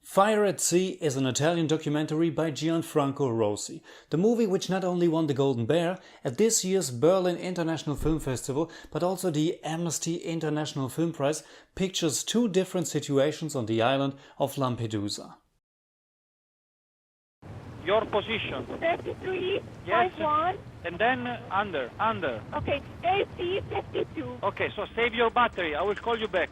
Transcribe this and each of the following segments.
Fire at Sea is an Italian documentary by Gianfranco Rosi. The movie, which not only won the Golden Bear at this year's Berlin International Film Festival, but also the Amnesty International Film Prize, pictures two different situations on the island of Lampedusa. Your position. 33, Yes. 51. And then under. Okay, AC 52. Okay, so save your battery. I will call you back.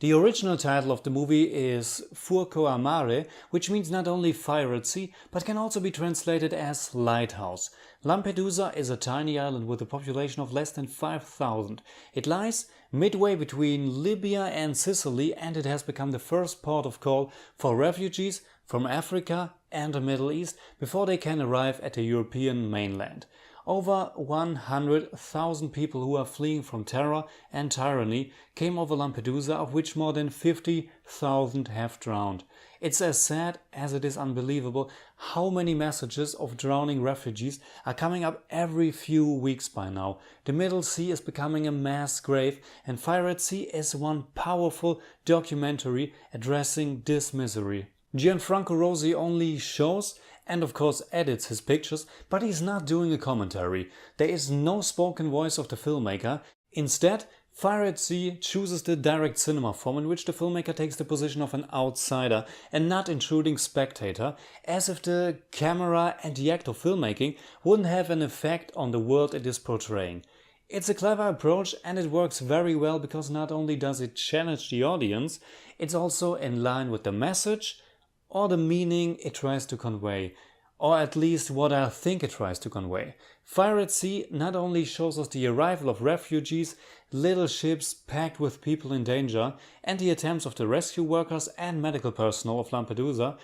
The original title of the movie is Fuoco a Mare, which means not only fire at sea, but can also be translated as lighthouse. Lampedusa is a tiny island with a population of less than 5,000. It lies midway between Libya and Sicily, and it has become the first port of call for refugees from Africa and the Middle East before they can arrive at the European mainland. Over 100,000 people who are fleeing from terror and tyranny came over Lampedusa, of which more than 50,000 have drowned. It's as sad as it is unbelievable how many messages of drowning refugees are coming up every few weeks by now. The Middle Sea is becoming a mass grave, and Fire at Sea is one powerful documentary addressing this misery. Gianfranco Rosi only shows and of course edits his pictures, but he's not doing a commentary. There is no spoken voice of the filmmaker. Instead, Fire at Sea chooses the direct cinema form in which the filmmaker takes the position of an outsider and not intruding spectator, as if the camera and the act of filmmaking wouldn't have an effect on the world it is portraying. It's a clever approach and it works very well because not only does it challenge the audience, it's also in line with the message or the meaning it tries to convey, or at least what I think it tries to convey. Fire at Sea not only shows us the arrival of refugees, little ships packed with people in danger, and the attempts of the rescue workers and medical personnel of Lampedusa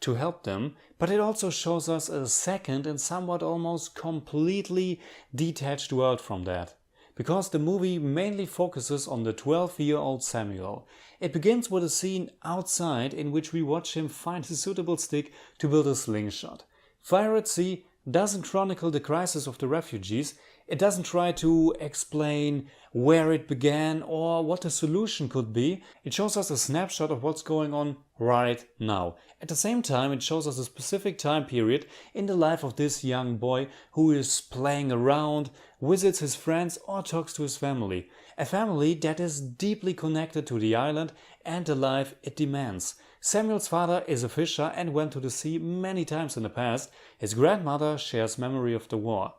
to help them, but it also shows us a second and somewhat almost completely detached world from that. Because the movie mainly focuses on the 12-year-old Samuel. It begins with a scene outside in which we watch him find a suitable stick to build a slingshot. Fire at Sea doesn't chronicle the crisis of the refugees, it doesn't try to explain where it began or what the solution could be. It shows us a snapshot of what's going on right now. At the same time, it shows us a specific time period in the life of this young boy who is playing around, visits his friends or talks to his family. A family that is deeply connected to the island and the life it demands. Samuel's father is a fisher and went to the sea many times in the past. His grandmother shares memory of the war.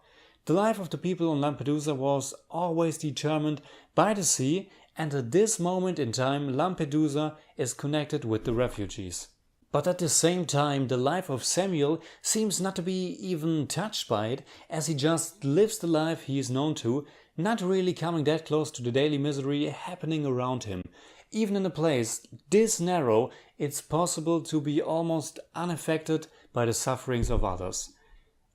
The life of the people on Lampedusa was always determined by the sea, and at this moment in time Lampedusa is connected with the refugees. But at the same time the life of Samuel seems not to be even touched by it, as he just lives the life he is known to, not really coming that close to the daily misery happening around him. Even in a place this narrow, it's possible to be almost unaffected by the sufferings of others.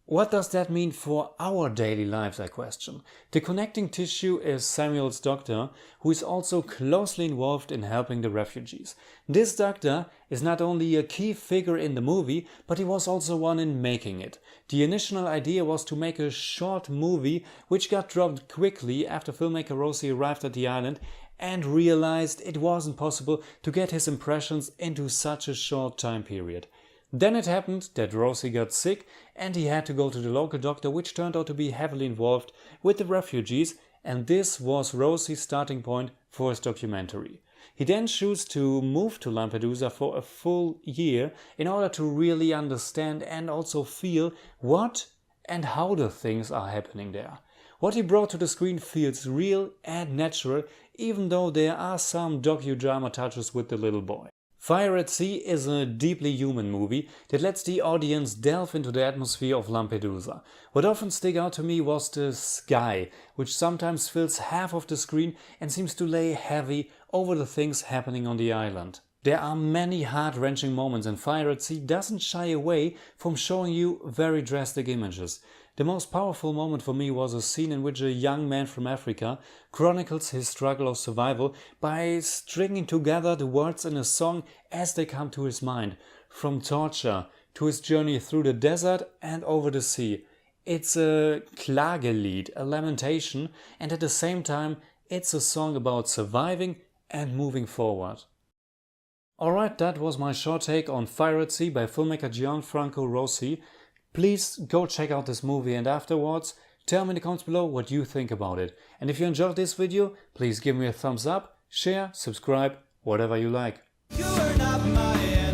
What does that mean for our daily lives, I question? The connecting tissue is Samuel's doctor, who is also closely involved in helping the refugees. This doctor is not only a key figure in the movie, but he was also one in making it. The initial idea was to make a short movie, which got dropped quickly after filmmaker Rosi arrived at the island and realized it wasn't possible to get his impressions into such a short time period. Then it happened that Rosi got sick and he had to go to the local doctor, which turned out to be heavily involved with the refugees, and this was Rosi's starting point for his documentary. He then chose to move to Lampedusa for a full year in order to really understand and also feel what and how the things are happening there. What he brought to the screen feels real and natural, even though there are some docudrama touches with the little boy. Fire at Sea is a deeply human movie that lets the audience delve into the atmosphere of Lampedusa. What often stuck out to me was the sky, which sometimes fills half of the screen and seems to lay heavy over the things happening on the island. There are many heart-wrenching moments, and Fire at Sea doesn't shy away from showing you very drastic images. The most powerful moment for me was a scene in which a young man from Africa chronicles his struggle of survival by stringing together the words in a song as they come to his mind, from torture to his journey through the desert and over the sea. It's a Klagelied, a lamentation, and at the same time it's a song about surviving and moving forward. Alright, that was my short take on Fire at Sea by filmmaker Gianfranco Rosi. Please go check out this movie and afterwards tell me in the comments below what you think about it. And if you enjoyed this video, please give me a thumbs up, share, subscribe, whatever you like. You are not my